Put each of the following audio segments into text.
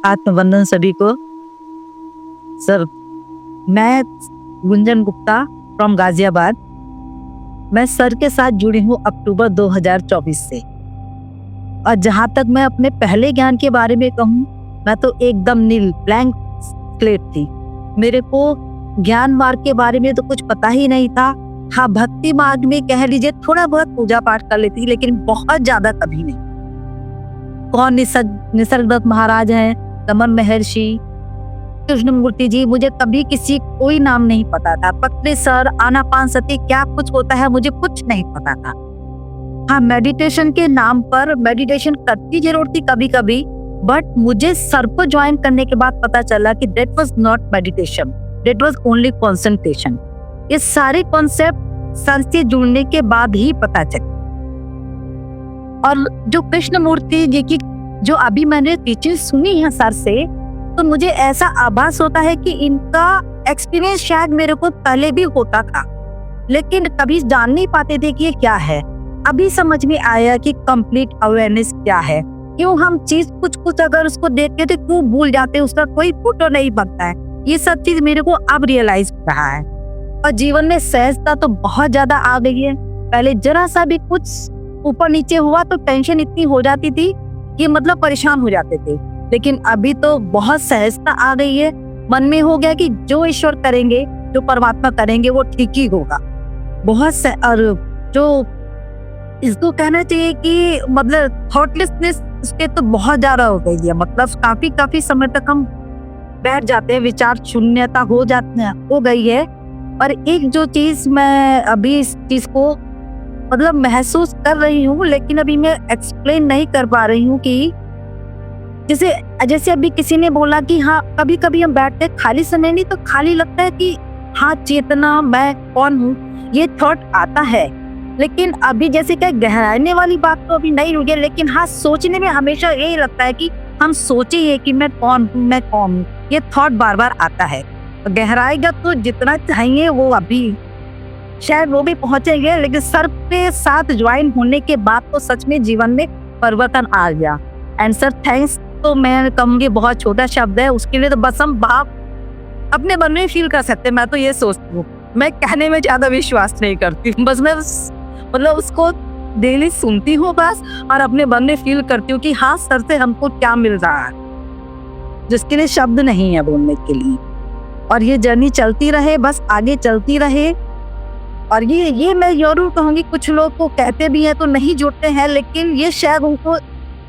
आत्मवंदन सभी को। सर, मैं गुंजन गुप्ता फ्रॉम गाजियाबाद। मैं सर के साथ जुड़ी हूँ अक्टूबर 2024 से। और जहाँ तक मैं अपने पहले ज्ञान के बारे में कहूँ, मैं तो एकदम नील ब्लैंक स्लेट थी। मेरे को ज्ञान मार्ग के बारे में तो कुछ पता ही नहीं था। हाँ, भक्ति मार्ग में कह लीजिए थोड़ा बहुत पूजा पाठ कर लेती, लेकिन बहुत ज्यादा कभी नहीं। कौन निसर्गदत्त महाराज हैं, रमन महर्षि, कृष्णमूर्ति जी, मुझे कभी किसी कोई नाम नहीं पता था। पत्नी सर, आनापानसती क्या कुछ होता है मुझे कुछ नहीं पता था। हाँ, मेडिटेशन के नाम पर मेडिटेशन करती जरूर थी कभी कभी, बट मुझे सर को ज्वाइन करने के बाद पता चला कि that was not meditation, that was only concentration. ये सारे कॉन्सेप्ट सर से जुड़ने के बाद ही पता चले। और जो कृष्णमूर्ति जी की जो अभी मैंने टीचिंग सुनी है सर से, तो मुझे ऐसा आभास होता है कि इनका एक्सपीरियंस शायद मेरे को पहले भी होता था, लेकिन कभी जान नहीं पाते थे कि ये क्या है। अभी समझ में आया कि कंप्लीट अवेयरनेस क्या है, क्यों हम चीज कुछ अगर उसको देखते थे क्यों भूल जाते, उसका कोई फोटो नहीं बनता है। ये सब चीज मेरे को अब रियलाइज हो रहा है। और जीवन में सहजता तो बहुत ज्यादा आ गई है। पहले जरा सा भी कुछ ऊपर नीचे हुआ तो टेंशन इतनी हो जाती थी कि मतलब परेशान हो जाते थे, लेकिन अभी तो बहुत सहजता आ गई है। मन में हो गया कि जो ईश्वर करेंगे, जो परमात्मा करेंगे वो ठीक ही होगा। बहुत और जो इसको कहना चाहिए कि मतलब थॉटलेसनेस उसके तो बहुत ज्यादा हो गई है। मतलब काफी समय तक हम बैठ जाते हैं, विचार शून्यता हो गई है। और एक जो चीज मैं अभी इस चीज को मतलब महसूस कर रही हूँ, लेकिन अभी मैं एक्सप्लेन नहीं कर पा रही हूँ कि जैसे अभी किसी ने बोला कि हाँ, कभी कभी हम बैठते खाली समय नहीं तो खाली लगता है कि हाँ, चेतना मैं कौन हूँ, ये थॉट आता है। लेकिन अभी जैसे क्या गहराने वाली बात तो अभी नहीं हुई है, लेकिन हाँ, सोचने में हमेशा यही लगता है कि हम सोचे कि मैं कौन हूँ, ये थॉट बार बार आता है। तो गहराएगा तो जितना चाहिए वो अभी शायद वो भी पहुंचेंगे, लेकिन सर के साथ ज्वाइन होने के बाद तो सच में जीवन में परिवर्तन आ गया। एंड सर थैंक्स तो मैं कहूँगी बहुत छोटा शब्द है, उसके लिए तो बस हम भाव अपने मन में फील कर सकते हैं। मैं तो ये सोचती हूँ, मैं कहने में ज्यादा विश्वास नहीं करती, बस मैं मतलब उसको डेली सुनती हूँ बस, और अपने मन में फील करती हूँ कि हाँ, सर से हमको क्या मिल रहा है, जिसके लिए शब्द नहीं है बोलने के लिए। और ये जर्नी चलती रहे, बस आगे चलती रहे। और ये मैं जरूर कहूँगी, कुछ लोग को कहते भी हैं तो नहीं जुड़ते हैं, लेकिन ये शायद उनको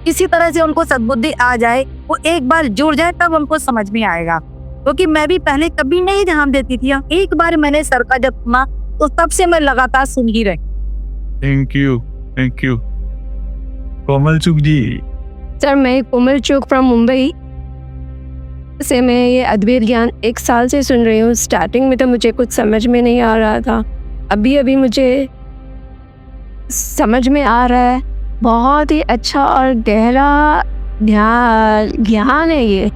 किसी तरह से उनको सद्बुद्धि आ जाए, वो एक बार जुड़ जाए तब उनको समझ में आएगा। क्योंकि मैं भी पहले कभी नहीं ध्यान देती थी, एक बार मैंने सर का जब सुना तो तब से मैं लगातार सुन ही रही। Thank you. Komal Chugh ji. Sir, मैं कोमल चुग फ्रॉम मुंबई से मैं ये अद्वैत ज्ञान 1 साल से सुन रही हूँ। स्टार्टिंग में तो मुझे कुछ समझ में नहीं आ रहा था, अभी मुझे समझ में आ रहा है। बहुत ही अच्छा और गहरा ज्ञान है ये।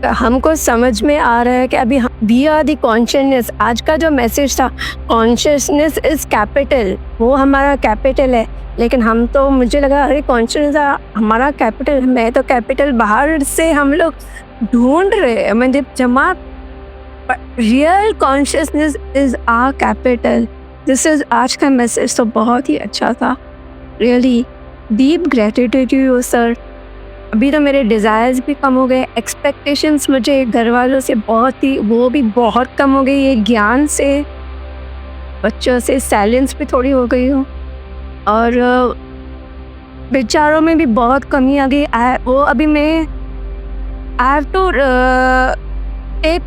हमको समझ में आ रहा है कि अभी वी आर द कॉन्शियसनेस। आज का जो मैसेज था, कॉन्शियसनेस इज कैपिटल, वो हमारा कैपिटल है। लेकिन हम तो, मुझे लगा अरे कॉन्शियसनेस हमारा कैपिटल, मैं तो कैपिटल बाहर से हम लोग ढूंढ रहे हैं। मतलब जमा real consciousness is our capital. This is आज का मैसेज तो बहुत ही अच्छा था। Really deep gratitude to you sir. अभी तो मेरे डिज़ायर्स भी कम हो गए, एक्सपेक्टेशंस मुझे घर वालों से वो भी बहुत कम हो गई। ये ज्ञान से, बच्चों से साइलेंस भी थोड़ी हो गई हो, और विचारों में भी बहुत कमी आ गई। वो अभी मैं I have to take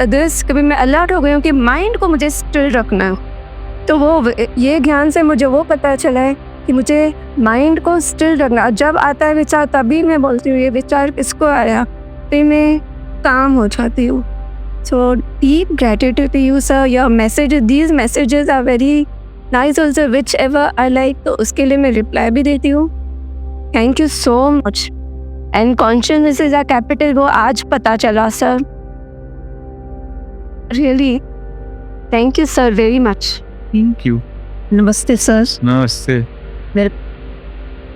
this, कभी मैं अलर्ट हो गई हूँ कि माइंड को मुझे स्टिल रखना है। तो वो ये ज्ञान से मुझे वो पता चला है कि मुझे माइंड को स्टिल रखना। जब आता है विचार तभी मैं बोलती हूँ ये विचार किसको आया, फिर मैं काम हो जाती हूँ। So deep gratitude to you sir. Your message, these messages are very nice also, whichever I like. तो उसके लिए मैं रिप्लाई भी देती हूँ। Thank you so much. And consciousness is a capital, वो आज पता चला sir. Really thank you sir very much. Thank you. नमस्ते सर। नमस्ते।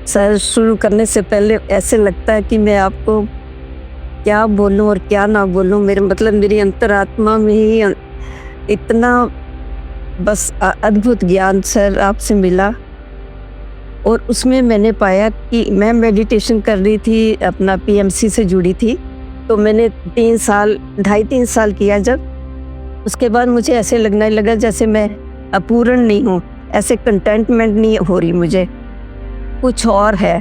सर, शुरू करने से पहले ऐसे लगता है कि मैं आपको क्या बोलूं और क्या ना बोलूं, मेरे मतलब मेरी अंतरात्मा में ही इतना बस अद्भुत ज्ञान सर आपसे मिला। और उसमें मैंने पाया कि मैं मेडिटेशन कर रही थी, अपना पीएमसी से जुड़ी थी, तो मैंने 2.5-3 साल किया। जब उसके बाद मुझे ऐसे लगने लगा जैसे मैं अपूर्ण नहीं हूँ, ऐसे कंटेंटमेंट नहीं हो रही, मुझे कुछ और है।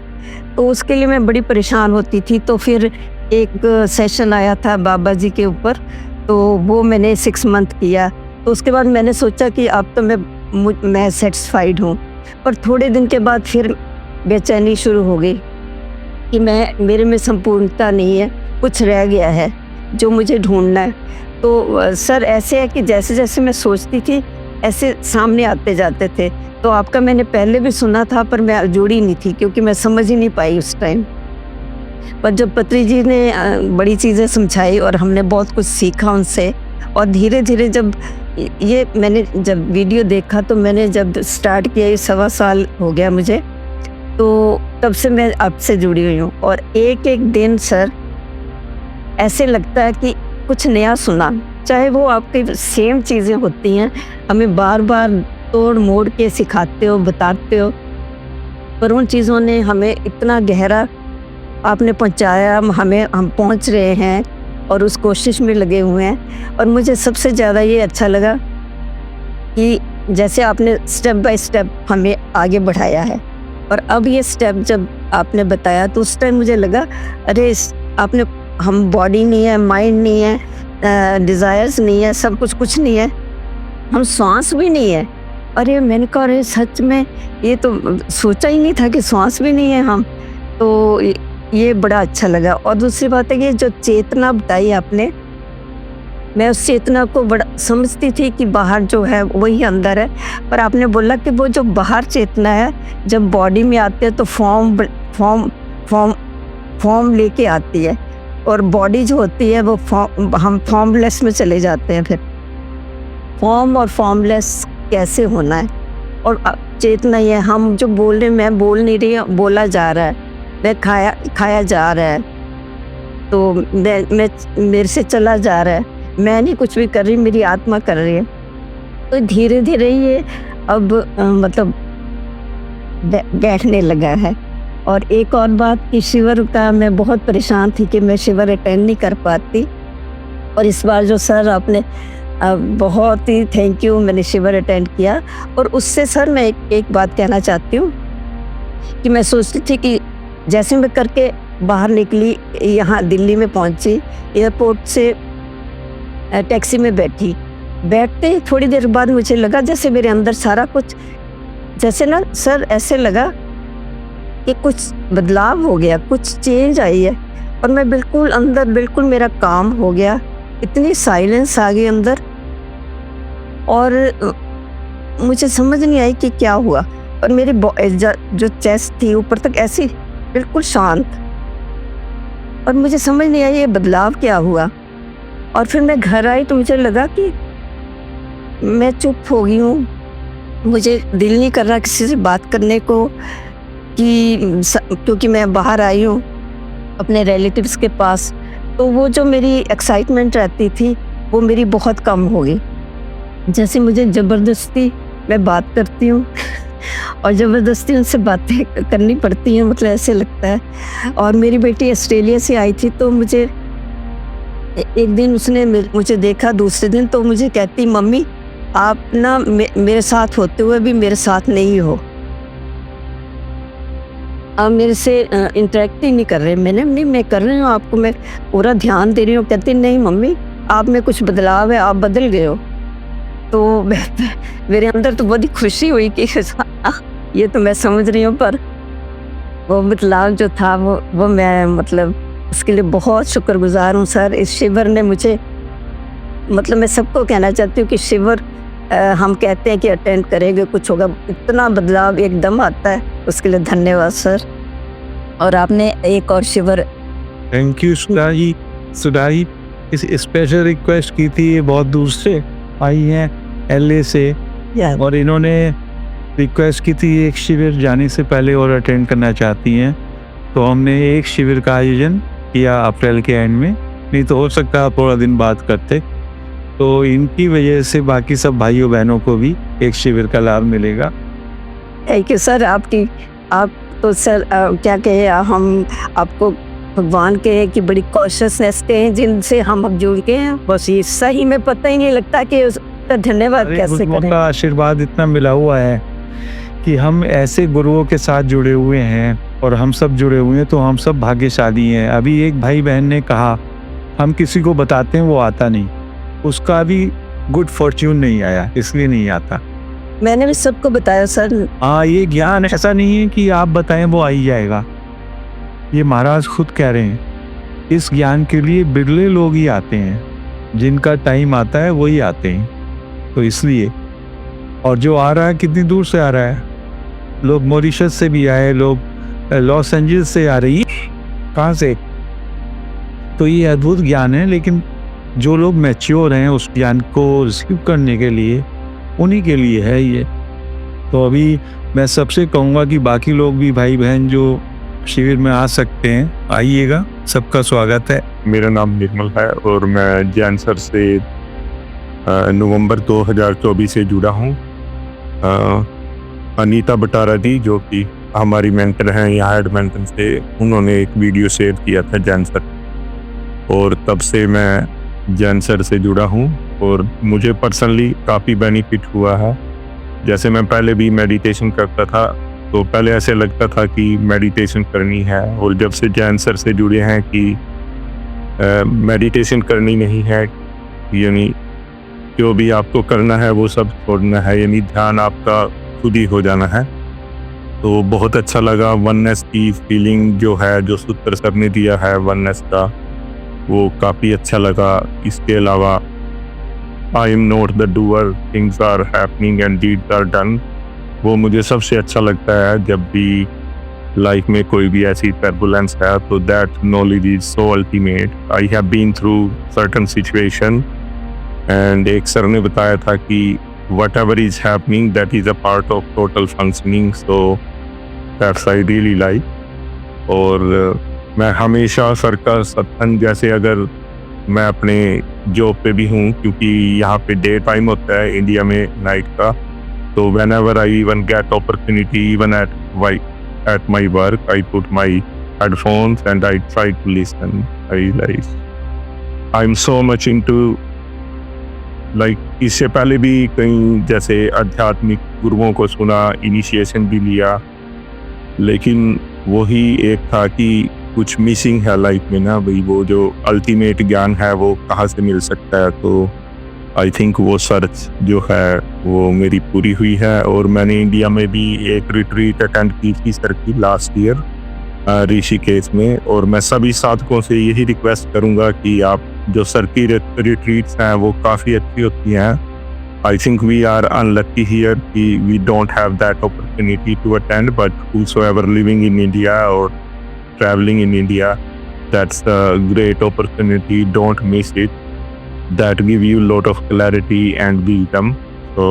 तो उसके लिए मैं बड़ी परेशान होती थी। तो फिर एक सेशन आया था बाबा जी के ऊपर, तो वो मैंने 6 मंथ किया। तो उसके बाद मैंने सोचा कि अब तो मैं सेटिस्फाइड हूँ। पर थोड़े दिन के बाद फिर बेचैनी शुरू हो गई कि मेरे में संपूर्णता नहीं है, कुछ रह गया है जो मुझे ढूंढना है। तो सर ऐसे है कि जैसे जैसे मैं सोचती थी ऐसे सामने आते जाते थे। तो आपका मैंने पहले भी सुना था, पर मैं जुड़ी नहीं थी क्योंकि मैं समझ ही नहीं पाई उस टाइम। पर जब पत्री जी ने बड़ी चीज़ें समझाई और हमने बहुत कुछ सीखा उनसे, और धीरे धीरे जब ये मैंने जब वीडियो देखा, तो मैंने जब स्टार्ट किया, ये 1.25 साल हो गया मुझे, तो तब से मैं आपसे जुड़ी हुई हूँ। और एक एक दिन सर ऐसे लगता है कि कुछ नया सुना, चाहे वो आपकी सेम चीज़ें होती हैं, हमें बार बार तोड़ मोड़ के सिखाते हो, बताते हो, पर उन चीज़ों ने हमें इतना गहरा आपने पहुंचाया, हम पहुंच रहे हैं और उस कोशिश में लगे हुए हैं। और मुझे सबसे ज़्यादा ये अच्छा लगा कि जैसे आपने स्टेप बाय स्टेप हमें आगे बढ़ाया है। और अब ये स्टेप जब आपने बताया तो उस टाइम मुझे लगा, अरे हम बॉडी नहीं है, माइंड नहीं है, डिज़ायर्स नहीं है, सब कुछ नहीं है, हम श्वास भी नहीं है। अरे मैंने कहा, अरे सच में ये तो सोचा ही नहीं था कि श्वास भी नहीं है हम। तो ये बड़ा अच्छा लगा। और दूसरी बात है कि जो चेतना बताई आपने, मैं उस चेतना को बड़ा समझती थी कि बाहर जो है वही अंदर है, पर आपने बोला कि वो जो बाहर चेतना है जब बॉडी में आती है तो फॉर्म लेके आती है, और बॉडी जो होती है वो हम फॉर्मलेस में चले जाते हैं। फिर फॉर्म और फॉर्मलेस कैसे होना है, और चेतना ये हम जो बोल रहे, मैं बोल नहीं रही, बोला जा रहा है, मैं खाया जा रहा है, तो मैं मेरे से चला जा रहा है, मैं नहीं कुछ भी कर रही, मेरी आत्मा कर रही है। तो धीरे धीरे ये अब मतलब बैठने लगा है। और एक और बात कि शिविर का मैं बहुत परेशान थी कि मैं शिविर अटेंड नहीं कर पाती, और इस बार जो सर आपने बहुत ही थैंक यू, मैंने शिविर अटेंड किया। और उससे सर मैं एक बात कहना चाहती हूँ कि मैं सोचती थी कि जैसे मैं करके बाहर निकली, यहाँ दिल्ली में पहुँची, एयरपोर्ट से टैक्सी में बैठते ही थोड़ी देर बाद मुझे लगा जैसे मेरे अंदर सारा कुछ, जैसे ना सर ऐसे लगा कि कुछ बदलाव हो गया, कुछ चेंज आई है, और मैं बिल्कुल अंदर, बिल्कुल मेरा काम हो गया, इतनी साइलेंस आ गई अंदर, और मुझे समझ नहीं आई कि क्या हुआ। और मेरी जो चेस्ट थी ऊपर तक ऐसी बिल्कुल शांत, और मुझे समझ नहीं आई ये बदलाव क्या हुआ। और फिर मैं घर आई तो मुझे लगा कि मैं चुप हो गई हूँ, मुझे दिल नहीं कर रहा किसी से बात करने को, क्योंकि मैं बाहर आई हूँ अपने रिलेटिव्स के पास। तो वो जो मेरी एक्साइटमेंट रहती थी वो मेरी बहुत कम हो गई, जैसे मुझे ज़बरदस्ती मैं बात करती हूँ और ज़बरदस्ती उनसे बातें करनी पड़ती हैं, मतलब ऐसे लगता है। और मेरी बेटी ऑस्ट्रेलिया से आई थी, तो मुझे एक दिन उसने मुझे देखा, दूसरे दिन तो मुझे कहती, मम्मी आप ना मेरे साथ होते हुए भी मेरे साथ नहीं हो, आप मेरे से इंटरेक्ट ही नहीं कर रहे। मैंने नहीं, मैं कर रही हूँ, आपको मैं पूरा ध्यान दे रही हूँ। कहती नहीं मम्मी, आप में कुछ बदलाव है, आप बदल गए हो। तो मेरे अंदर तो बहुत ही खुशी हुई कि ये तो मैं समझ रही हूँ, पर वो बदलाव जो था वो मैं मतलब उसके लिए बहुत शुक्रगुजार हूँ सर। इस शिविर ने मुझे, मतलब मैं सबको कहना चाहती हूँ कि शिविर हम कहते हैं कि अटेंड करेंगे कुछ होगा, इतना बदलाव एकदम आता है, उसके लिए धन्यवाद सर। और आपने एक और शिविर, थैंक यू सुधा जी। इस स्पेशल रिक्वेस्ट की थी, ये बहुत दूर से आई हैं, LA से, और इन्होंने रिक्वेस्ट की थी एक शिविर जाने से पहले और अटेंड करना चाहती हैं। तो हमने एक शिविर का आयोजन किया अप्रैल के एंड में, नहीं तो हो सकता है थोड़ा दिन बाद करते। तो इनकी वजह से बाकी सब भाइयों बहनों को भी एक शिविर का लाभ मिलेगा। Thank you sir. आप तो सर क्या कहे, हम आपको भगवान के हैं कि बड़ी कॉन्शियसनेस के हैं जिनसे हम अब जुड़ के हैं। बस ये सही में पता ही नहीं लगता कि उसका धन्यवाद अरे कैसे गुरुओं करें। का आशीर्वाद इतना मिला हुआ है कि हम ऐसे गुरुओं के साथ जुड़े हुए हैं और हम सब जुड़े हुए हैं, तो हम सब भाग्यशाली हैं। अभी एक भाई बहन ने कहा हम किसी को बताते हैं वो आता नहीं, उसका भी गुड फॉर्च्यून नहीं आया, इसलिए नहीं आता। मैंने भी सबको बताया सर। हाँ, ये ज्ञान ऐसा नहीं है कि आप बताएं वो आ ही जाएगा। ये महाराज खुद कह रहे हैं, इस ज्ञान के लिए बिरले लोग ही आते हैं, जिनका टाइम आता है वही आते हैं। तो इसलिए, और जो आ रहा है कितनी दूर से आ रहा है, लोग मॉरिशस से भी आए, लोग लॉस एंजल्स से आ रही है, कहाँ से। तो ये अद्भुत ज्ञान है, लेकिन जो लोग मैच्योर हैं उस ज्ञान को रिसीव करने के लिए, उन्हीं के लिए है ये। तो अभी मैं सबसे कहूँगा कि बाकी लोग भी भाई बहन जो शिविर में आ सकते हैं, आइएगा, सबका स्वागत है। मेरा नाम निर्मल है और मैं जैन सर से नवंबर 2024 से जुड़ा हूँ। अनीता बटारा जी जो कि हमारी मेंटर हैं यहाँ एडमिंटन से, उन्होंने एक वीडियो शेयर किया था जैन सर, और तब से मैं जैन सर से जुड़ा हूँ और मुझे पर्सनली काफ़ी बेनिफिट हुआ है। जैसे मैं पहले भी मेडिटेशन करता था, तो पहले ऐसे लगता था कि मेडिटेशन करनी है, और जब से जैन सर से जुड़े हैं कि मेडिटेशन करनी नहीं है, यानी जो भी आपको करना है वो सब छोड़ना है, यानी ध्यान आपका खुद ही हो जाना है। तो बहुत अच्छा लगा। वननेस की फीलिंग जो है, जो सूत्र सर ने दिया है वननेस का, वो काफ़ी अच्छा लगा। इसके अलावा I am not the doer, things are happening and deeds are done, वो मुझे सबसे अच्छा लगता है। जब भी लाइफ में कोई भी ऐसी टर्बुलेंस है, तो that knowledge is so ultimate. I have been through certain situation, and एक सर ने बताया था कि whatever is happening that is a part of total functioning, so that's I really like. और मैं हमेशा सर का सत्संग, जैसे अगर मैं अपने जॉब पे भी हूँ, क्योंकि यहाँ पे डे टाइम होता है, इंडिया में नाइट का, तो whenever I even get opportunity, even at my work, I put my headphones and I try to listen. I'm so much into इससे पहले भी कई जैसे आध्यात्मिक गुरुओं को सुना, इनिशिएशन भी लिया, लेकिन वही एक था कि कुछ मिसिंग है लाइफ में ना भाई, वो जो अल्टीमेट ज्ञान है वो कहाँ से मिल सकता है। तो आई थिंक वो सर्च जो है वो मेरी पूरी हुई है। और मैंने इंडिया में भी एक रिट्रीट अटेंड की थी सर की लास्ट ईयर ऋषिकेश में, और मैं सभी साधकों से यही रिक्वेस्ट करूंगा कि आप जो सर की रिट्रीट्स हैं वो काफ़ी अच्छी होती हैं। I think we are unlucky here कि we don't have that opportunity to attend, but whosoever living in India और travelling in India, that's a great opportunity, don't miss it, that give you lot of clarity and wisdom. So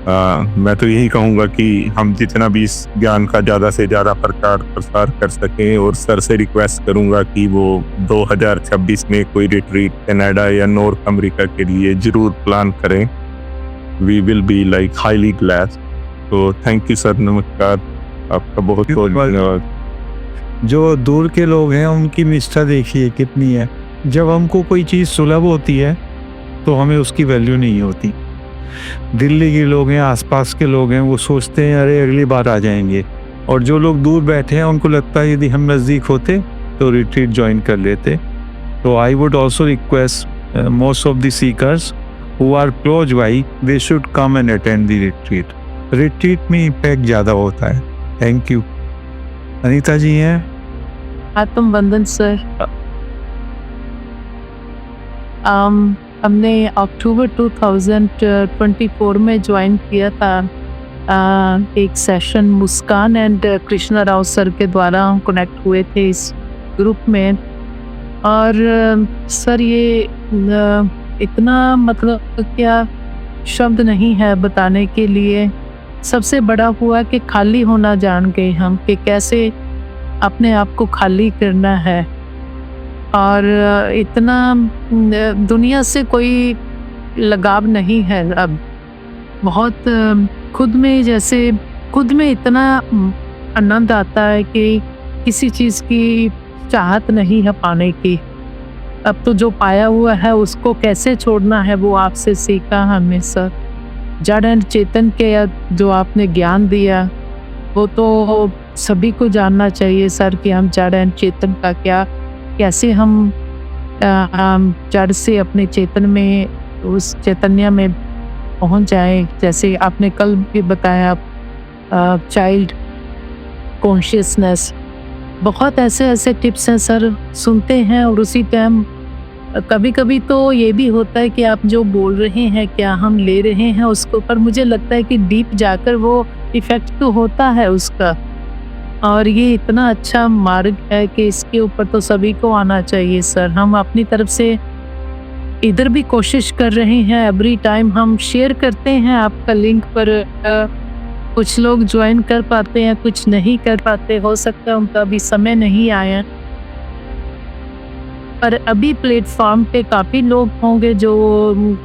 मैं तो यही कहूँगा कि हम जितना भी इस ज्ञान का ज़्यादा से ज़्यादा प्रचार प्रसार कर सकें, और सर से रिक्वेस्ट करूँगा कि वो 2026 में कोई रिट्रीट कनाडा या नॉर्थ अमेरिका के लिए ज़रूर प्लान करें। We will be like highly glad. तो थैंक यू सर, नमस्कार, आपका बहुत बहुत धन्यवाद। जो दूर के लोग हैं उनकी निष्ठा देखिए कितनी है। जब हमको कोई चीज़ सुलभ होती है तो हमें उसकी वैल्यू नहीं होती। दिल्ली के लोग हैं, आसपास के लोग हैं, वो सोचते हैं अरे अगली बार आ जाएंगे, और जो लोग दूर बैठे हैं उनको लगता है यदि हम नज़दीक होते तो रिट्रीट ज्वाइन कर लेते। तो I would also request most of the seekers who are close by, they should come and attend the retreat. Retreat में इम्पैक्ट ज़्यादा होता है। Thank you. अनीता जी हैं। आत्म वंदन सर। हमने अक्टूबर 2024 में ज्वाइन किया था एक session, Muskan and Krishna Rao sir के द्वारा हम कनेक्ट हुए थे इस ग्रुप में। और सर ये इतना मतलब क्या शब्द नहीं है बताने के लिए। सबसे बड़ा हुआ कि खाली होना जान गए हम, कि कैसे अपने आप को खाली करना है और इतना दुनिया से कोई लगाव नहीं है अब। बहुत खुद में जैसे खुद में इतना आनंद आता है कि किसी चीज़ की चाहत नहीं है पाने की। अब तो जो पाया हुआ है उसको कैसे छोड़ना है वो आपसे सीखा हमने सर। जड़ एंड चेतन के जो आपने ज्ञान दिया वो तो सभी को जानना चाहिए सर कि हम जड़ एंड चेतन का क्या, कैसे हम जड़ से अपने चेतन में, उस चैतन्य में पहुंच जाएं। जैसे आपने कल भी बताया चाइल्ड कॉन्शियसनेस, बहुत ऐसे ऐसे टिप्स हैं सर, सुनते हैं और उसी टाइम कभी कभी तो ये भी होता है कि आप जो बोल रहे हैं क्या हम ले रहे हैं उसको, पर मुझे लगता है कि डीप जाकर वो इफेक्ट तो होता है उसका। और ये इतना अच्छा मार्ग है कि इसके ऊपर तो सभी को आना चाहिए सर। हम अपनी तरफ से इधर भी कोशिश कर रहे हैं, एवरी टाइम हम शेयर करते हैं आपका लिंक पर। कुछ लोग ज्वाइन कर पाते हैं, कुछ नहीं कर पाते, हो सकता है उनका अभी समय नहीं आया। पर अभी प्लेटफॉर्म पे काफ़ी लोग होंगे जो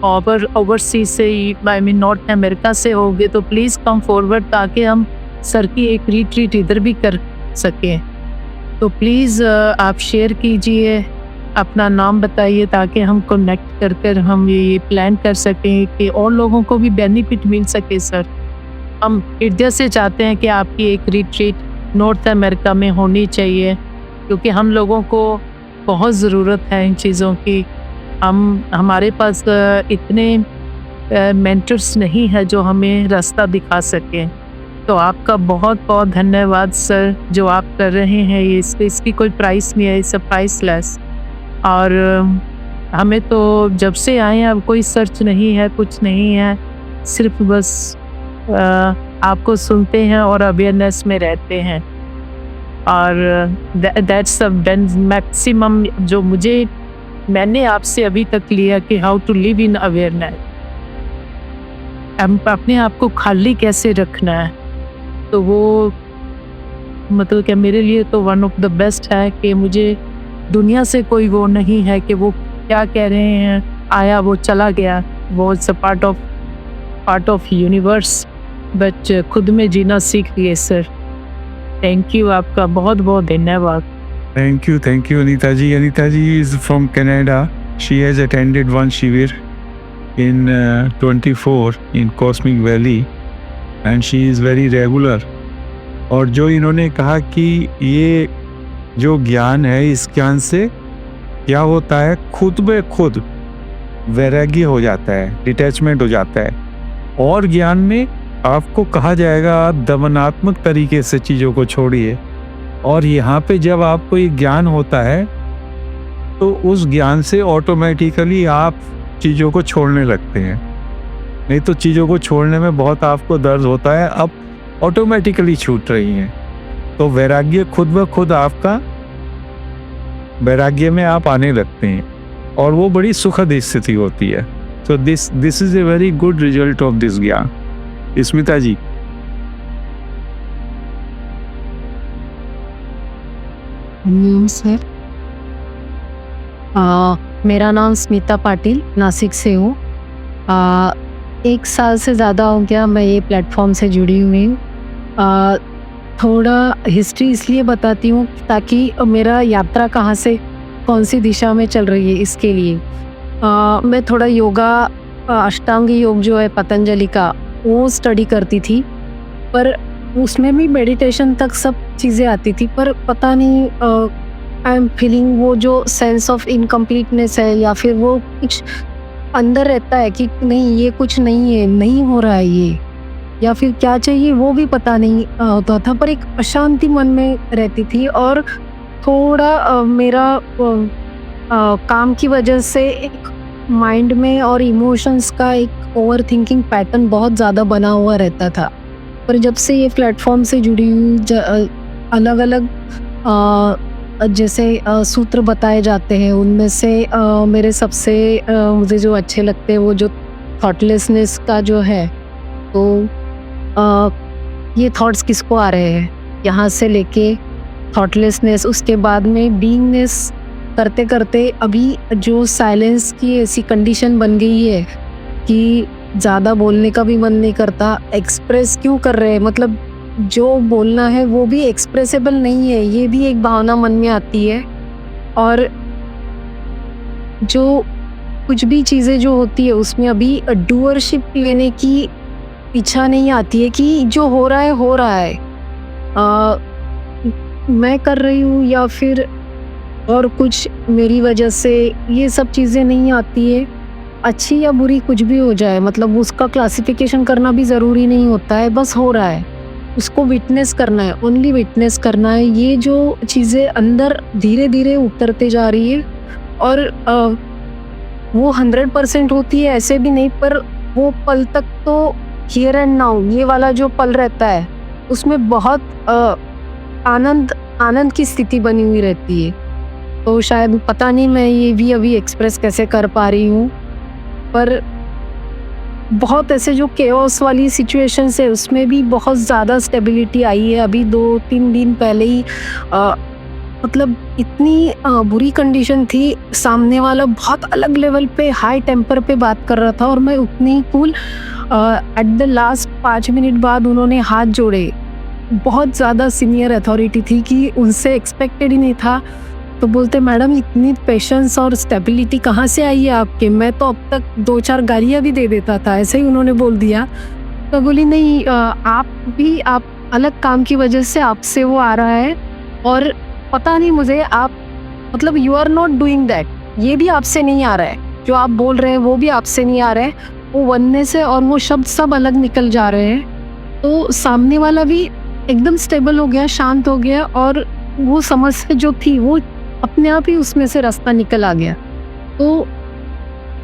ओवरसीज से, आई मीन नॉर्थ अमेरिका से होंगे, तो प्लीज़ कम फॉरवर्ड ताकि हम सर की एक रिट्रीट इधर भी कर सकें। तो प्लीज़ आप शेयर कीजिए, अपना नाम बताइए ताकि हम कनेक्ट कर कर हम ये प्लान कर सकें कि और लोगों को भी बेनिफिट मिल सके सर। हम हृदय से चाहते हैं कि आपकी एक रिट्रीट नॉर्थ अमेरिका में होनी चाहिए, क्योंकि हम लोगों को बहुत ज़रूरत है इन चीज़ों की। हमारे पास इतने मेंटर्स नहीं है जो हमें रास्ता दिखा सकें। तो आपका बहुत बहुत धन्यवाद सर, जो आप कर रहे हैं ये, इसकी कोई प्राइस नहीं है, इट्स प्राइसलेस। और हमें तो जब से आए हैं अब कोई सर्च नहीं है, कुछ नहीं है, सिर्फ बस आपको सुनते हैं और अवेयरनेस में रहते हैं। और दैट्स द मैक्सिमम जो मैंने आपसे अभी तक लिया कि how to live in awareness, अपने आप को खाली कैसे रखना है। तो वो मतलब कि मेरे लिए तो वन ऑफ द बेस्ट है कि मुझे दुनिया से कोई वो नहीं है कि वो क्या कह रहे हैं, आया वो चला गया, वो it's a part of universe, but खुद में जीना सीख लिए सर। थैंक यू, आपका बहुत बहुत धन्यवाद। Thank you, Anita ji. Anita ji is from Canada. She has attended one shivir in 24 in Cosmic Valley, and she is very regular. और जो इन्होंने कहा कि ये जो ज्ञान है, इस ज्ञान से क्या होता है, खुद ब खुद वैराग्य हो जाता है, डिटैचमेंट हो जाता है। और ज्ञान में आपको कहा जाएगा आप दमनात्मक तरीके से चीज़ों को छोड़िए। और यहाँ पे जब आपको ये ज्ञान होता है तो उस ज्ञान से ऑटोमेटिकली आप चीज़ों को छोड़ने लगते हैं। नहीं तो चीज़ों को छोड़ने में बहुत आपको दर्द होता है, अब ऑटोमेटिकली छूट रही हैं। तो वैराग्य खुद ब खुद आपका वैराग्य में आप आने लगते हैं और वो बड़ी सुखद स्थिति होती है। तो this is a very good result of this ज्ञान। स्मिता जी। सर, मेरा नाम स्मिता पाटिल, नासिक से हूँ। 1 साल से ज़्यादा हो गया मैं ये प्लेटफॉर्म से जुड़ी हुई हूँ। थोड़ा हिस्ट्री इसलिए बताती हूँ ताकि मेरा यात्रा कहाँ से कौन सी दिशा में चल रही है इसके लिए। मैं थोड़ा योगा, अष्टांग योग जो है पतंजलि का, वो स्टडी करती थी, पर उसमें भी मेडिटेशन तक सब चीज़ें आती थी, पर पता नहीं आई एम फीलिंग वो जो सेंस ऑफ इनकम्प्लीटनेस है या फिर वो कुछ अंदर रहता है कि नहीं ये कुछ नहीं है, नहीं हो रहा है ये, या फिर क्या चाहिए वो भी पता नहीं होता था, पर एक अशांति मन में रहती थी। और थोड़ा मेरा काम की वजह से एक माइंड में और इमोशंस का एक ओवर थिंकिंग पैटर्न बहुत ज़्यादा बना हुआ रहता था। पर जब से ये प्लेटफॉर्म से जुड़ी हुई अलग अलग जैसे सूत्र बताए जाते हैं, उनमें से मेरे सबसे मुझे जो अच्छे लगते हैं वो जो थॉटलेसनेस का जो है, तो ये थॉट्स किसको आ रहे हैं, यहाँ से लेके थॉटलेसनेस, उसके बाद में बीइंगनेस करते करते अभी जो साइलेंस की ऐसी कंडीशन बन गई है कि ज़्यादा बोलने का भी मन नहीं करता। एक्सप्रेस क्यों कर रहे हैं, मतलब जो बोलना है वो भी एक्सप्रेसेबल नहीं है, ये भी एक भावना मन में आती है। और जो कुछ भी चीज़ें जो होती है उसमें अभी डूअरशिप लेने की इच्छा नहीं आती है कि जो हो रहा है हो रहा है, मैं कर रही हूँ या फिर और कुछ मेरी वजह से, ये सब चीज़ें नहीं आती है। अच्छी या बुरी कुछ भी हो जाए, मतलब उसका क्लासिफिकेशन करना भी ज़रूरी नहीं होता है, बस हो रहा है उसको विटनेस करना है, ओनली विटनेस करना है। ये जो चीज़ें अंदर धीरे धीरे उतरते जा रही है और वो 100% होती है ऐसे भी नहीं, पर वो पल तक तो हियर एंड नाउ ये वाला जो पल रहता है उसमें बहुत आनंद की स्थिति बनी हुई रहती है। तो शायद पता नहीं मैं ये भी अभी एक्सप्रेस कैसे कर पा रही हूँ, पर बहुत ऐसे जो केओस वाली सिचुएशंस है उसमें भी बहुत ज़्यादा स्टेबिलिटी आई है। अभी 2-3 दिन पहले ही मतलब इतनी बुरी कंडीशन थी, सामने वाला बहुत अलग लेवल पे हाई टेम्पर पे बात कर रहा था और मैं उतनी cool. At the last 5 minute बाद उन्होंने हाथ जोड़े, बहुत ज़्यादा सीनियर अथॉरिटी थी कि उनसे एक्सपेक्टेड ही नहीं था। तो बोलते मैडम इतनी पेशेंस और स्टेबिलिटी कहाँ से आई है आपके, मैं तो अब तक 2-4 गालियाँ भी दे देता था, ऐसे ही उन्होंने बोल दिया। तो बोली नहीं, आप अलग काम की वजह से आपसे वो आ रहा है और पता नहीं मुझे, आप मतलब you are not doing that, ये भी आपसे नहीं आ रहा है, जो आप बोल रहे हैं वो भी आपसे नहीं आ रहा है, वो बनने से और वो शब्द सब अलग निकल जा रहे हैं। तो सामने वाला भी एकदम स्टेबल हो गया, शांत हो गया और वो समस्या जो थी वो अपने आप ही उसमें से रास्ता निकल आ गया। तो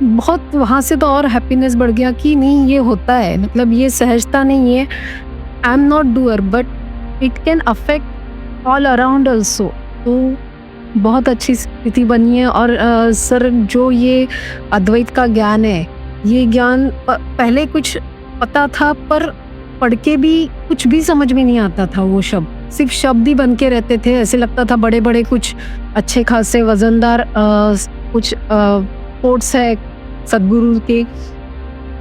बहुत वहाँ से तो और हैप्पीनेस बढ़ गया कि नहीं ये होता है, मतलब ये सहजता नहीं है। आई am not doer but it can affect all around also. तो बहुत अच्छी स्थिति बनी है। और सर जो ये अद्वैत का ज्ञान है, ये ज्ञान पहले कुछ पता था पर पढ़ के भी कुछ भी समझ में नहीं आता था। वो शब्द सिर्फ शब्द ही बन के रहते थे, ऐसे लगता था बड़े बड़े कुछ अच्छे खासे वजनदार कुछ कोट्स है सद्गुरु के,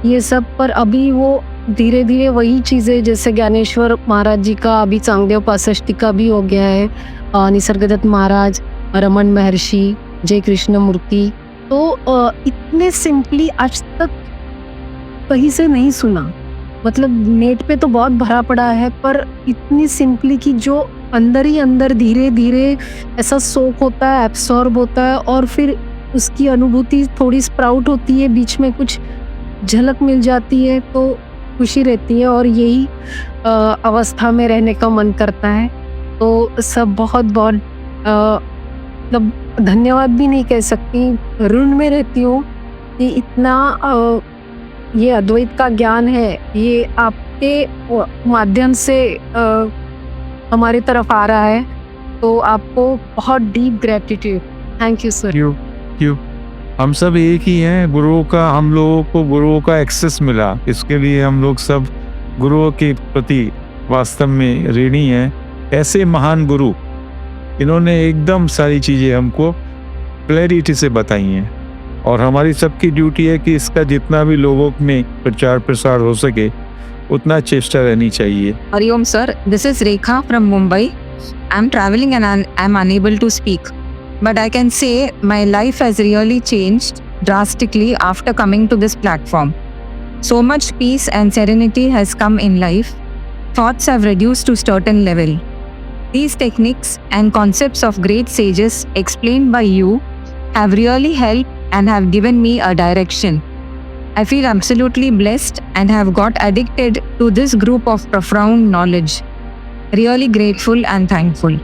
ये सब। पर अभी वो धीरे धीरे वही चीज़ें, जैसे ज्ञानेश्वर महाराज जी का अभी चांगदेव पासष्टी का भी हो गया है, निसर्गदत्त महाराज, रमन महर्षि, जय कृष्ण मूर्ति, तो इतने सिंपली आज तक कहीं से नहीं सुना। मतलब नेट पे तो बहुत भरा पड़ा है, पर इतनी सिंपली कि जो अंदर ही अंदर धीरे धीरे ऐसा सोख होता है, एब्सॉर्ब होता है और फिर उसकी अनुभूति थोड़ी स्प्राउट होती है, बीच में कुछ झलक मिल जाती है तो खुशी रहती है और यही अवस्था में रहने का मन करता है। तो सब बहुत बहुत मतलब धन्यवाद भी नहीं कह सकती, ऋण में रहती हूँ कि इतना ये अद्वैत का ज्ञान है, ये आपके माध्यम से हमारी तरफ आ रहा है। तो आपको बहुत deep gratitude, thank you sir. क्यों हम सब एक ही हैं, गुरुओं का, हम लोगों को गुरुओं का एक्सेस मिला, इसके लिए हम लोग सब गुरुओं के प्रति वास्तव में ऋणी हैं। ऐसे महान गुरु, इन्होंने एकदम सारी चीज़ें हमको क्लैरिटी से बताई हैं और हमारी सबकी ड्यूटी है कि इसका जितना भी लोगों में प्रचार प्रसार हो सके उतना चेष्टा रहनी चाहिए। Hariom sir, this is Rekha from Mumbai. I'm traveling and I'm unable to speak. But I can say my life has really changed drastically after coming to this platform. So much peace and serenity has come in life. Thoughts have reduced to certain level. These techniques and concepts of great sages explained by you have really helped and have given me a direction. I feel absolutely blessed and have got addicted to this group of profound knowledge. Really grateful and thankful.